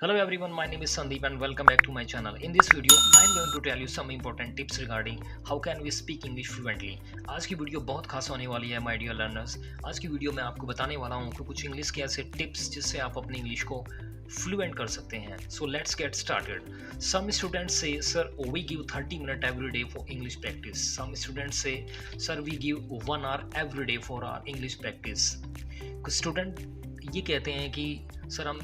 Hello everyone, my name is Sandeep and welcome back to my channel. In this video, I am going to tell you some important tips regarding how can we speak English fluently. आज की video बहुत खास होने वाली है my dear learners. आज की video में आपको बताने वाला हूँ कि कुछ इंग्लिश के ऐसे टिप्स जिससे आप अपनी इंग्लिश को फ्लुएंट कर सकते हैं। So let's get started. Some students से sir we give 30 minute every day for English practice. Some students से sir we give 1 hour every day for our English practice. कुछ स्टूडेंट ये कहते हैं कि सर हम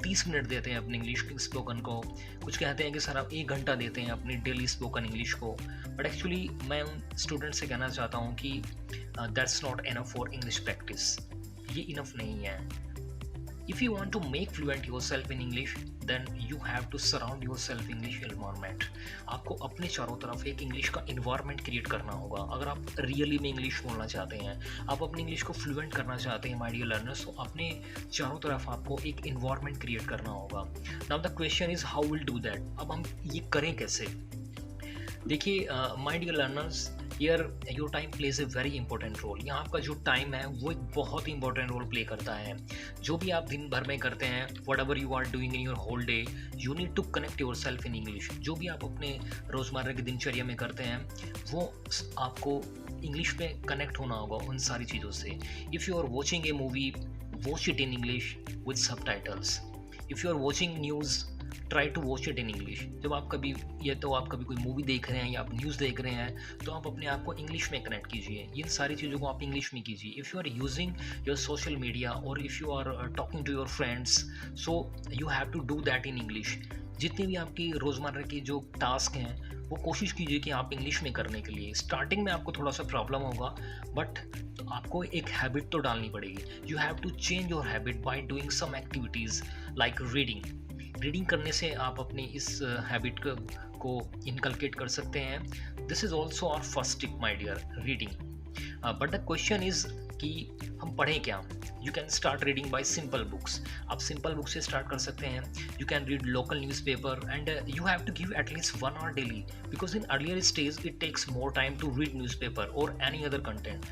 30 मिनट देते हैं अपनी इंग्लिश स्पोकन को। कुछ कहते हैं कि सर आप 1 घंटा देते हैं अपनी डेली स्पोकन इंग्लिश को। बट एक्चुअली मैं उन स्टूडेंट से कहना चाहता हूँ कि that's not enough for English practice. ये इनफ नहीं है। If you want to make fluent yourself in English, then you have to surround yourself English environment. आपको अपने चारों तरफ एक इंग्लिश का इन्वायरमेंट क्रिएट करना होगा। अगर आप रियली में इंग्लिश बोलना चाहते हैं, आप अपनी इंग्लिश को फ्लुएंट करना चाहते हैं माय डियर लर्नर्स, तो अपने चारों तरफ आपको एक इन्वायरमेंट क्रिएट करना होगा। Now the question is how will do that. अब हम ये करें कैसे? देखिए my dear learners, here your time plays a very important role. यहाँ आपका जो टाइम है वो एक बहुत ही इंपॉर्टेंट रोल प्ले करता है। जो भी आप दिन भर में करते हैं, whatever you are doing in your whole day, you need to connect yourself in English. जो भी आप अपने रोज़मर्रा की दिनचर्या में करते हैं वो आपको इंग्लिश में कनेक्ट होना होगा उन सारी चीज़ों से। If you are watching a movie, watch it in English with subtitles. If you are watching news, try to watch it in English. जब आप कभी कोई मूवी देख रहे हैं या आप न्यूज़ देख रहे हैं तो आप अपने आप को इंग्लिश में कनेक्ट कीजिए। इन सारी चीज़ों को आप इंग्लिश में कीजिए। If you are using your social media और if you are talking to your friends, so you have to do that in English. जितनी भी आपकी रोज़मर्रा की जो टास्क हैं वो कोशिश कीजिए कि आप इंग्लिश में करने के लिए। स्टार्टिंग में आपको थोड़ा सा प्रॉब्लम होगा, बट तो आपको एक हैबिट तो डालनी पड़ेगी। You have to change your habit by doing some activities like reading. Reading करने से आप अपनी इस हैबिट को इनकलकेट कर सकते हैं। This is also our first tip my dear, reading. But the question is कि हम पढ़ें क्या? You can start reading by simple books. आप सिंपल बुक से स्टार्ट कर सकते हैं। You can read local newspaper and you have to give at least 1 hour daily, because in earlier stage it takes more time to read newspaper और any other content.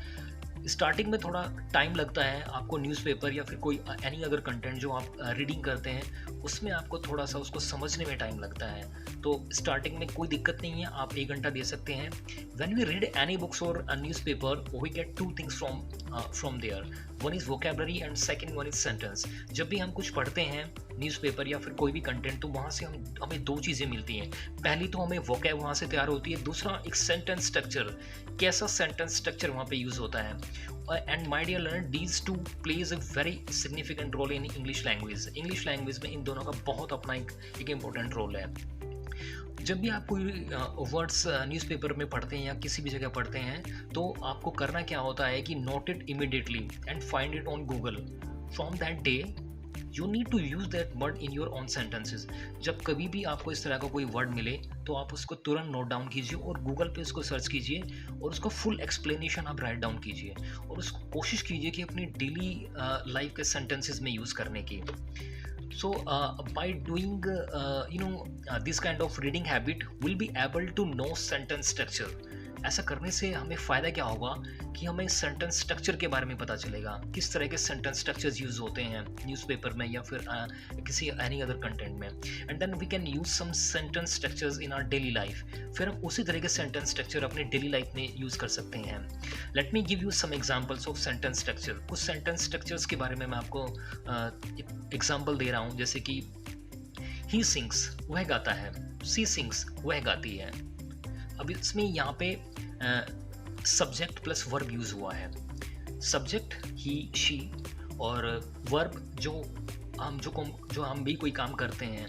Starting में थोड़ा time लगता है आपको न्यूज़पेपर या फिर कोई एनी अदर कंटेंट जो आप रीडिंग करते हैं उसमें आपको थोड़ा सा उसको समझने में टाइम लगता है। तो स्टार्टिंग में कोई दिक्कत नहीं है, आप 1 घंटा दे सकते हैं। When we read any books और newspaper, we get 2 things from there. One is vocabulary and second one is sentence. जब भी हम कुछ पढ़ते हैं न्यूज़पेपर या फिर कोई भी कंटेंट, तो वहाँ से हमें 2 चीज़ें मिलती हैं। पहली तो हमें वोकैब वहाँ से तैयार होती है, दूसरा एक सेंटेंस स्ट्रक्चर, कैसा सेंटेंस स्ट्रक्चर वहाँ पे यूज़ होता है। And my dear learner, these 2 plays a very significant role in English language. English language में इन दोनों का बहुत अपना एक इम्पोर्टेंट रोल है। जब भी आप कोई वर्ड्स न्यूज़पेपर में पढ़ते हैं या किसी भी जगह पढ़ते हैं, तो आपको करना क्या होता है कि note it immediately and find it on Google. From that day you need to use that word in your own sentences. जब कभी भी आपको इस तरह का कोई वर्ड मिले तो आप उसको तुरंत नोट डाउन कीजिए और गूगल पे उसको सर्च कीजिए और उसको फुल एक्सप्लेनेशन आप राइट डाउन कीजिए और उसको कोशिश कीजिए कि अपनी डेली लाइफ के सेंटेंसेज में यूज़ करने की। So by doing this kind of reading habit, we'll be able to know sentence structure. ऐसा करने से हमें फ़ायदा क्या होगा कि हमें सेंटेंस स्ट्रक्चर के बारे में पता चलेगा, किस तरह के सेंटेंस स्ट्रक्चर्स यूज़ होते हैं न्यूज़पेपर में या फिर किसी एनी अदर कंटेंट में। And then we can use some sentence structures in our daily life. फिर हम उसी तरह के सेंटेंस स्ट्रक्चर अपनी डेली लाइफ में यूज़ कर सकते हैं। Let me give you some examples of sentence structure. कुछ सेंटेंस स्ट्रक्चर्स के बारे में मैं आपको एग्जाम्पल दे रहा हूँ, जैसे कि ही सिंग्स, वह गाता है। सी सिंग्स, वह गाती है। अब इसमें यहाँ पे सब्जेक्ट प्लस वर्ब यूज़ हुआ है। सब्जेक्ट ही शी और वर्ब जो हम भी कोई काम करते हैं,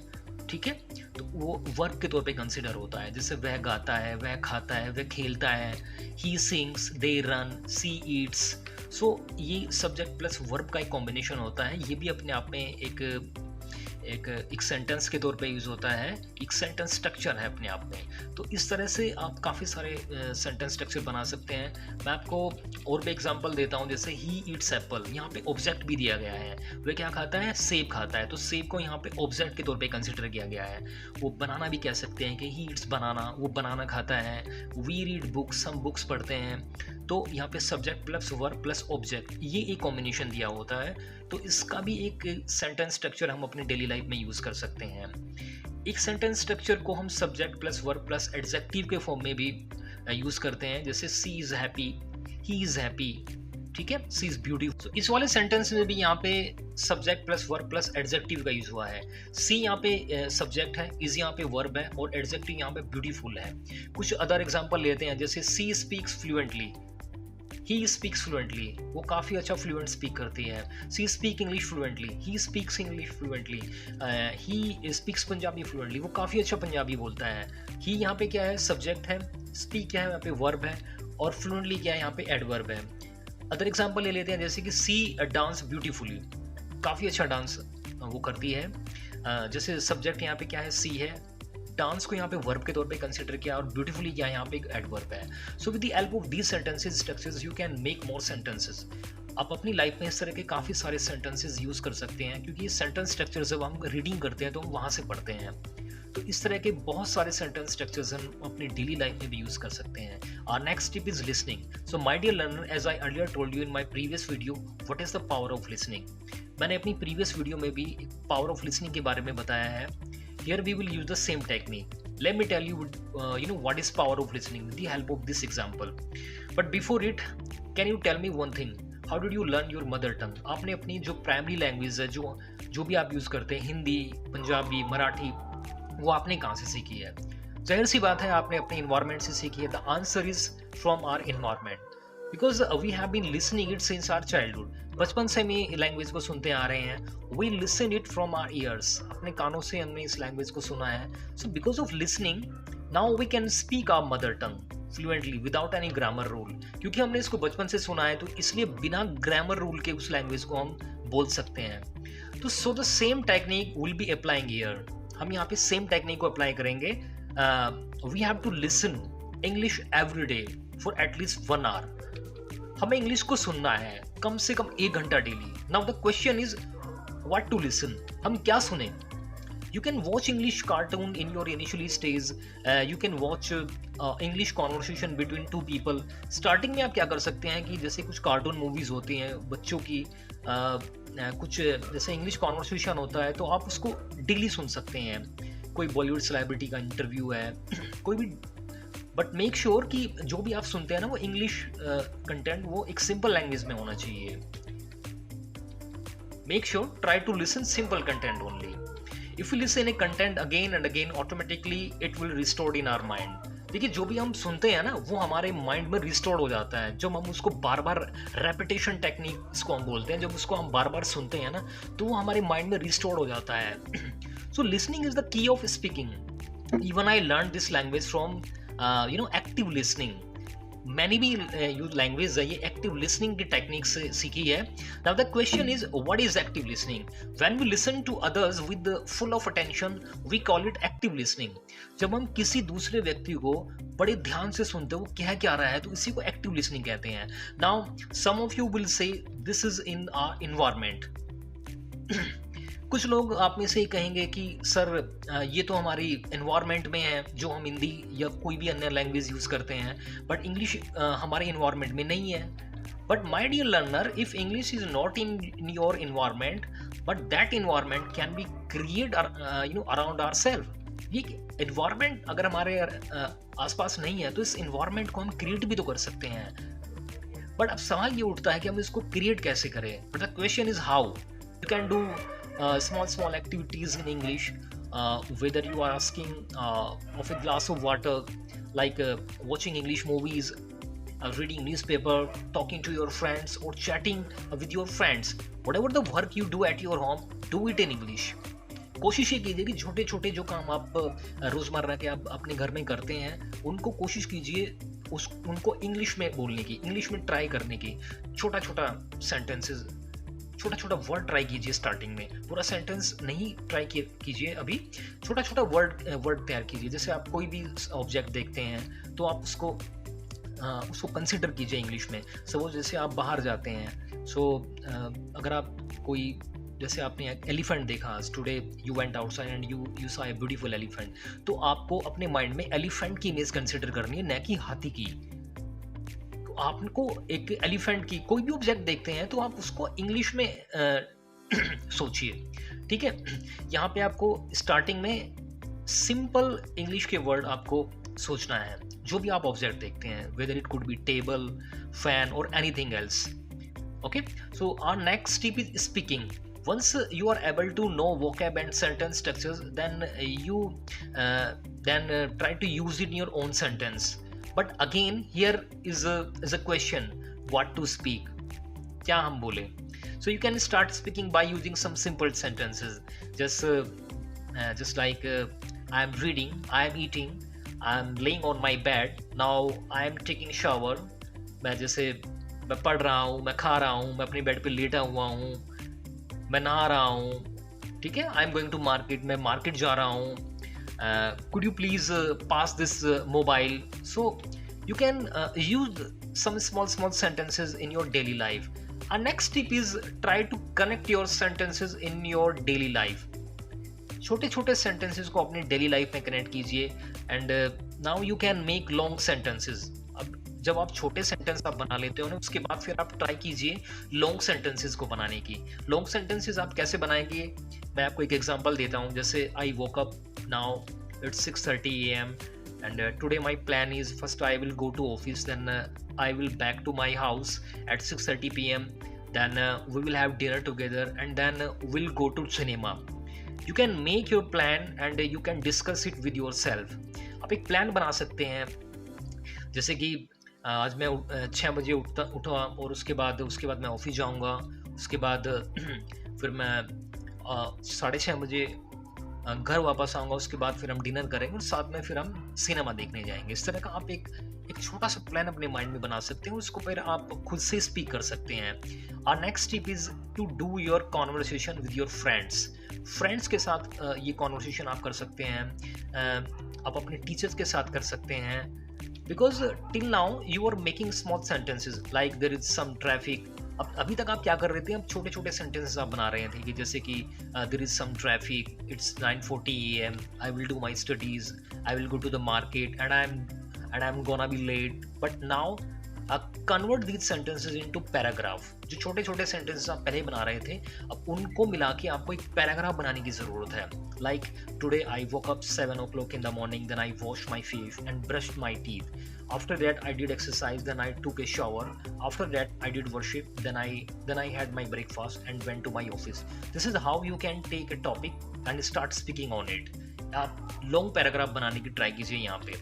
ठीक है, तो वो वर्ब के तौर पे कंसिडर होता है। जैसे वह गाता है, वह खाता है, वह खेलता है। He sings, they run, she eats. So ये सब्जेक्ट प्लस वर्ब का एक कॉम्बिनेशन होता है। ये भी अपने आप में एक सेंटेंस के तौर पे यूज़ होता है, एक सेंटेंस स्ट्रक्चर है अपने आप में। तो इस तरह से आप काफ़ी सारे सेंटेंस स्ट्रक्चर बना सकते हैं। मैं आपको और भी एग्जांपल देता हूँ, जैसे ही ईट्स एप्पल। यहाँ पे ऑब्जेक्ट भी दिया गया है, वह क्या खाता है? सेब खाता है। तो सेब को यहाँ पे ऑब्जेक्ट के तौर पे कंसिडर किया गया है। वो बनाना भी कह सकते हैं कि ही ईट्स बनाना, वो बनाना खाता है। वी रीड बुक्स, हम बुक्स पढ़ते हैं। तो यहाँ पे subject plus verb plus object, ये एक कॉम्बिनेशन दिया होता है। तो इसका भी एक सेंटेंस स्ट्रक्चर हम अपनी डेली लाइफ लाइफ में यूज कर सकते हैं। एक सेंटेंस स्ट्रक्चर को हम subject plus verb plus adjective के फॉर्म में भी यूज करते हैं, जैसे she is happy, he is happy, ठीक है, सी इज ब्यूटीफुल। तो इस वाले सेंटेंस में भी यहाँ पे subject plus verb plus adjective का यूज हुआ है। सी यहाँ पे सब्जेक्ट है, इज यहाँ पे वर्ब है और एडजेक्टिव यहाँ पे ब्यूटीफुल है। कुछ अदर एग्जांपल लेते हैं, जैसे she speaks fluently, he speaks fluently, वो काफ़ी अच्छा फ्लुएंट स्पीक करती है। She speak English fluently, he speaks English fluently, he speaks Punjabi fluently, वो काफ़ी अच्छा पंजाबी बोलता है। ही यहाँ पे क्या है, सब्जेक्ट है, स्पीक क्या है यहाँ पे वर्ब है और फ्लुएंटली क्या है यहाँ पे एडवर्ब है। अदर एग्जांपल ले लेते हैं, जैसे कि सी डांस ब्यूटीफुली, काफ़ी अच्छा डांस वो करती है। जैसे सब्जेक्ट यहाँ पे क्या है, सी है, डांस को यहाँ पे वर्ब के तौर पे कंसिडर किया और ब्यूटीफुली क्या है यहाँ पे एक एडवर्ब है। So with the help of these sentences structures you can make more sentences. आप अपनी लाइफ में इस तरह के काफ़ी सारे सेंटेंसेस यूज कर सकते हैं, क्योंकि ये सेंटेंस स्ट्रक्चर जब हम रीडिंग करते हैं तो हम वहाँ से पढ़ते हैं। तो इस तरह के बहुत सारे सेंटेंस स्ट्रक्चर्स हम अपनी डेली लाइफ में भी यूज कर सकते हैं। Our next tip is listening. So my dear learner, as I earlier told you in my previous video, what is the power of listening? मैंने अपनी previous video में भी power of listening के बारे में बताया है। Here we will use the same technique. Let me tell you, what is power of listening with the help of this example. But before it, can you tell me one thing? How did you learn your mother tongue? आपने अपनी जो primary language है, जो भी आप use करते हैं, हिंदी, पंजाबी, मराठी, वो आपने कहाँ से सीखी है? जाहिर सी बात है आपने अपने इन्वायरमेंट से सीखी है। The answer is from our environment, because we have been listening it since our childhood. बचपन से हम ये लैंग्वेज को सुनते आ रहे हैं। We listen it from our ears, अपने कानों से हमने इस लैंग्वेज को सुना है। So because of listening now we can speak our mother tongue fluently without any grammar rule. क्योंकि हमने इसको बचपन से सुना है तो इसलिए बिना ग्रामर रूल के उस लैंग्वेज को हम बोल सकते हैं। तो so the same technique will be applying here. हम यहाँ पे सेम टेक्निक को अप्लाई करेंगे। We have to listen English every day for at least 1 hour. हमें इंग्लिश को सुनना है कम से कम 1 घंटा daily. Now the question is what to listen? हम क्या सुने? You can watch English cartoon in your initial stage. You can watch English conversation between two people. Starting में आप क्या कर सकते हैं कि जैसे कुछ कार्टून मूवीज होती हैं बच्चों की, कुछ जैसे इंग्लिश कॉन्वर्सेशन होता है तो आप उसको डेली सुन सकते हैं। कोई बॉलीवुड सेलिब्रिटी का इंटरव्यू है, कोई भी, बट मेक श्योर कि जो भी आप सुनते हैं ना वो इंग्लिश कंटेंट वो एक सिंपल लैंग्वेज में होना चाहिए। Make sure try to listen simple content only. If you listen a content again and again, automatically it will restored in our mind. देखिए जो भी हम सुनते हैं ना वो हमारे माइंड में रिस्टोर्ड हो जाता है। जब हम उसको बार बार, रेपिटेशन टेक्निक इसको हम बोलते हैं, जब उसको हम बार बार सुनते हैं ना तो वो हमारे माइंड में रिस्टोर्ड हो जाता है। So listening is the key of speaking. Even I learned this language from active listening. मैंने भी यूज लैंग्वेज है ये एक्टिव लिसनिंग की टेक्निक से सीखी है। Now the question is what is active listening? When we listen to others with full of attention we call it active listening. जब हम किसी दूसरे व्यक्ति को बड़े ध्यान से सुनते हैं वो कह रहा है तो इसी को एक्टिव लिसनिंग कहते हैं। Now some of you will say this is in our environment. कुछ लोग आप में से कहेंगे कि सर ये तो हमारी एनवायरनमेंट में है जो हम हिंदी या कोई भी अन्य लैंग्वेज यूज करते हैं, बट इंग्लिश हमारे एनवायरनमेंट में नहीं है। But my dear learner, if English is not in your environment, but that environment can be create around ourself. ये एनवायरनमेंट अगर हमारे आसपास नहीं है तो इस एनवायरनमेंट को हम क्रिएट भी तो कर सकते हैं। बट अब सवाल ये उठता है कि हम इसको क्रिएट कैसे करें। But the question is how. You can do small activities in English, whether you are asking of a glass of water, like watching English movies, reading newspaper, talking to your friends, or chatting with your friends. Whatever the work you do at your home, do it in English. कोशिश ये कीजिए कि छोटे छोटे जो काम आप रोजमर्रा के आप अपने घर में करते हैं उनको कोशिश कीजिए उनको इंग्लिश में बोलने की, इंग्लिश में ट्राई करने की। छोटा छोटा सेंटेंसेस, छोटा छोटा वर्ड ट्राई कीजिए स्टार्टिंग में। पूरा सेंटेंस नहीं ट्राई कीजिए अभी, छोटा छोटा वर्ड तैयार कीजिए। जैसे आप कोई भी ऑब्जेक्ट देखते हैं तो आप उसको कंसिडर कीजिए इंग्लिश में। सपोज जैसे आप बाहर जाते हैं, अगर आप कोई, जैसे आपने एलिफेंट देखा, today you went outside and you saw a beautiful elephant, तो आपको अपने माइंड में एलिफेंट की इमेज कंसिडर करनी है, न कि हाथी की। आपको एक एलिफेंट की, कोई भी ऑब्जेक्ट देखते हैं तो आप उसको इंग्लिश में सोचिए, ठीक है। यहाँ पे आपको स्टार्टिंग में सिंपल इंग्लिश के वर्ड आपको सोचना है, जो भी आप ऑब्जेक्ट देखते हैं, whether it could be table, fan और anything else. Okay, so our next tip is speaking. Once you are able to know vocab and sentence structures, then you try to use it in your own sentence. But again, here is a question: what to speak? क्या हम बोले? So you can start speaking by using some simple sentences, just like I am reading, I am eating, I am laying on my bed. Now I am taking shower. मैं पढ़ रहा हूँ, मैं खा रहा हूँ, मैं अपनी बेड पे लेटा हुआ हूँ, मैं नहा रहा हूँ, ठीक है। I am going to market, मैं मार्केट जा रहा हूँ। Could you please pass this mobile? So you can use some small sentences in your daily life. Our next tip is try to connect your sentences in your daily life. छोटे छोटे sentences को अपनी daily life में connect कीजिए, and now you can make long sentences. अब जब आप छोटे सेंटेंस आप बना लेते हो ना, उसके बाद फिर आप ट्राई कीजिए लॉन्ग सेंटेंसेस को बनाने की। लॉन्ग सेंटेंसेस आप कैसे बनाएंगे, मैं आपको एक एग्जांपल देता हूँ। जैसे I woke up now, it's 6:30 AM and today my plan is first I will go to office, then I will back to my house at 6:30 PM, then we will have dinner together, and then we'll go to cinema. You can make your plan and you can discuss it with yourself. आप एक plan बना सकते हैं, जैसे कि आज मैं 6 बजे उठा और उसके बाद मैं ऑफिस जाऊंगा, उसके बाद फिर मैं 6:30 बजे घर वापस आऊँगा, उसके बाद फिर हम डिनर करेंगे और साथ में फिर हम सिनेमा देखने जाएंगे। इस तरह का आप एक छोटा सा प्लान अपने माइंड में बना सकते हैं, उसको फिर आप खुद से स्पीक कर सकते हैं। Our next tip is to do your conversation with your friends के साथ ये कॉन्वर्सेशन आप कर सकते हैं, आप अपने टीचर्स के साथ कर सकते हैं, because till now you are making small sentences like there is some traffic. अब अभी तक आप क्या कर रहे थे, अब छोटे छोटे सेंटेंसेस आप बना रहे थे कि जैसे कि there is some traffic, it's 9:40 AM, I will do my studies, I will go to the market and I am gonna be late. But now convert these sentences into paragraph. जो छोटे छोटे सेंटेंसेस आप पहले बना रहे थे, अब उनको मिला के आपको एक पैराग्राफ बनाने की ज़रूरत है। Like today I woke up 7 o'clock in the morning, then I washed my face and brushed my teeth. After that I did exercise, then I took a shower. After that I did worship, then I had my breakfast and went to my office. This is how you can take a topic and start speaking on it. आप long paragraph बनाने की try कीजिए। यहाँ पे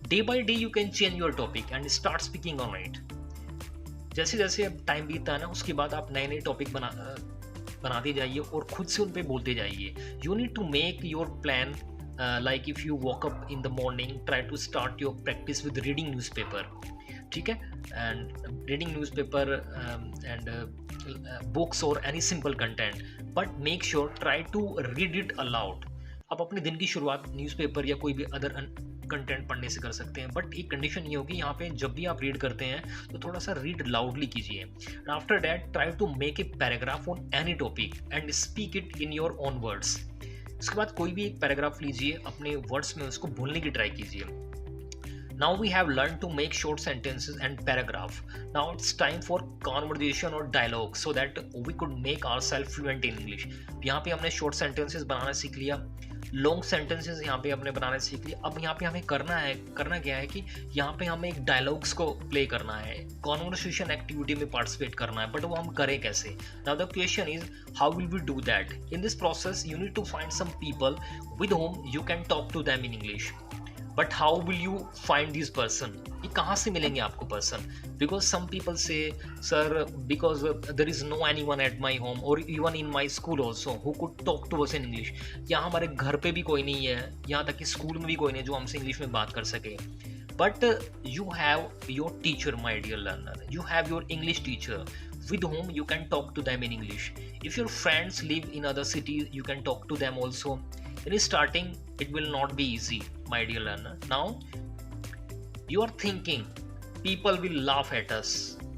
day by day you can change your topic and start speaking on it. जैसे जैसे अब time बीतता है ना, उसके बाद आप नए नए टॉपिक बनाते जाइए और खुद से उन पे बोलते जाइए। You need to make your plan, like if you woke up in the morning, try to start your practice with reading newspaper, ठीक है, and reading newspaper and books or any simple content, but make sure try to read it aloud. आप अपने दिन की शुरुआत newspaper या कोई भी अदर कंटेंट पढ़ने से कर सकते हैं, बट एक कंडीशन ये होगी यहाँ पे, जब भी आप रीड करते हैं तो थोड़ा सा रीड लाउडली कीजिए। And after that try to make a paragraph on any topic and speak it in your own words. उसके बाद कोई भी एक पैराग्राफ लीजिए, अपने वर्ड्स में उसको बोलने की ट्राई कीजिए। Now we have learned to make short sentences and paragraph. Now it's time for conversation or dialogue so that we could make ourselves fluent in English. यहाँ पे हमने short sentences बनाना सीख लिया, long sentences यहाँ पे हमने बनाना सीख लिया। अब यहाँ पे हमें करना क्या है कि यहाँ पे हमें एक dialogues को play करना है, conversation activity में participate करना है, but वो हम करें कैसे? Now the question is how will we do that? In this process you need to find some people with whom you can talk to them in English. But how will you find this person? ये कहाँ से मिलेंगे आपको person? Because some people say, sir, because there is no anyone at my home or even in my school also who could talk to us in English. यहाँ हमारे घर पे भी कोई नहीं है, यहाँ तक कि स्कूल में भी कोई नहीं जो हमसे इंग्लिश में बात कर सके. But you have your teacher, my dear learner. You have your English teacher with whom you can talk to them in English. If your friends live in other cities, you can talk to them also. In starting, it will not be easy, my dear learner. Now, you are thinking people will laugh at us,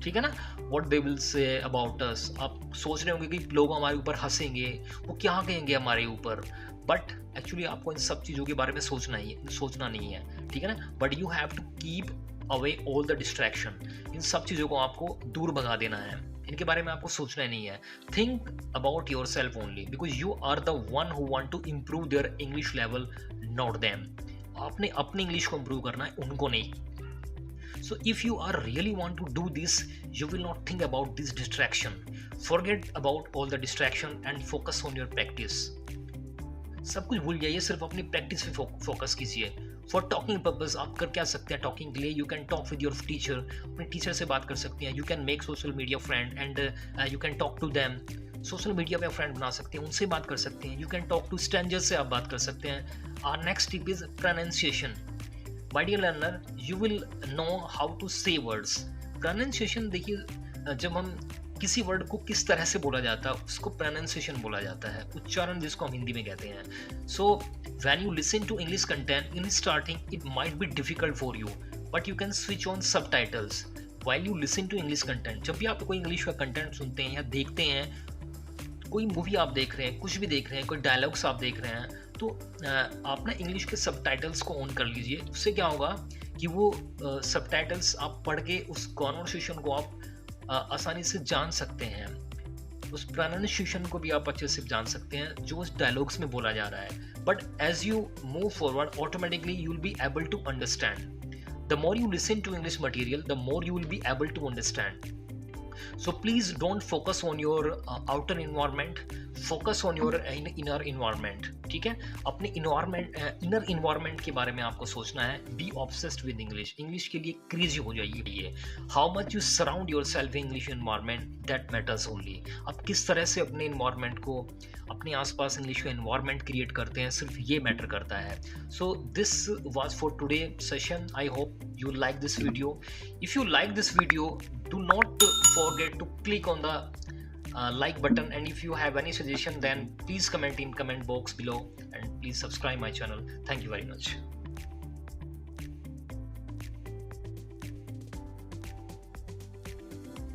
ठीक है ना? What they will say about us. आप सोच रहे होंगे कि लोग हमारे ऊपर हंसेंगे, वो क्या कहेंगे हमारे ऊपर. But actually आपको इन सब चीज़ों के बारे में सोचना नहीं है, ठीक है ना? But you have to keep away all the distraction. इन सब चीज़ों को आपको दूर भगा देना है, इनके बारे में आपको सोचना नहीं है। Think about your self only because you are the one who want to improve their English level, not them. आपने अपनी इंग्लिश को इम्प्रूव करना है, उनको नहीं। So if you are really want to do this, you will not think about this distraction. Forget about all the distraction and focus on your practice. सब कुछ भूल जाइए, सिर्फ अपनी प्रैक्टिस पे फोकस कीजिए। फॉर टॉकिंग पर्पज आप कर क्या सकते हैं टॉकिंग के लिए? You can talk with your teacher, अपने टीचर से बात कर सकते हैं। You can make social media friend and you can talk to them. Social media पे फ्रेंड बना सकते हैं, उनसे बात कर सकते हैं। You can talk to strangers से आप बात कर सकते हैं। Our next tip is pronunciation. My dear learner, you will know how to say words. Pronunciation देखिए, जब हम किसी वर्ड को किस तरह से बोला जाता है उसको pronunciation बोला जाता है, उच्चारण जिसको हम हिंदी में कहते हैं। So when you listen to English content in starting, it might be difficult for you, but you can switch on subtitles while you listen to English content. जब भी आप कोई इंग्लिश का कंटेंट सुनते हैं या देखते हैं, कोई मूवी आप देख रहे हैं, कुछ भी देख रहे हैं, कोई डायलॉग्स आप देख रहे हैं, तो आप ना इंग्लिश के सबटाइटल्स को ऑन कर लीजिए। उससे क्या होगा कि वो सबटाइटल्स आप पढ़ के उस कॉन्वर्सेशन को आप आसानी से जान सकते हैं, उस प्रोनाउंसिएशन को भी आप अच्छे से जान सकते हैं जो उस डायलॉग्स में बोला जा रहा है। But as you move forward automatically you will be able to understand. The more you listen to English material, the more you will be able to understand. So please don't focus on your outer environment, focus on your inner environment. ठीक है, अपने inner environment के बारे में आपको सोचना है। Be obsessed with English, English के लिए क्रेजी हो जाइए। How much you surround your self English environment, that matters only. आप किस तरह से अपने इन्वायरमेंट को, अपने आसपास इंग्लिश का इन्वायरमेंट क्रिएट करते हैं, सिर्फ ये मैटर करता है। So this was for today session. I hope you like this video. If you like this video, do not forget to click on the like button, and if you have any suggestion then please comment in comment box below, and please subscribe my channel. Thank you very much.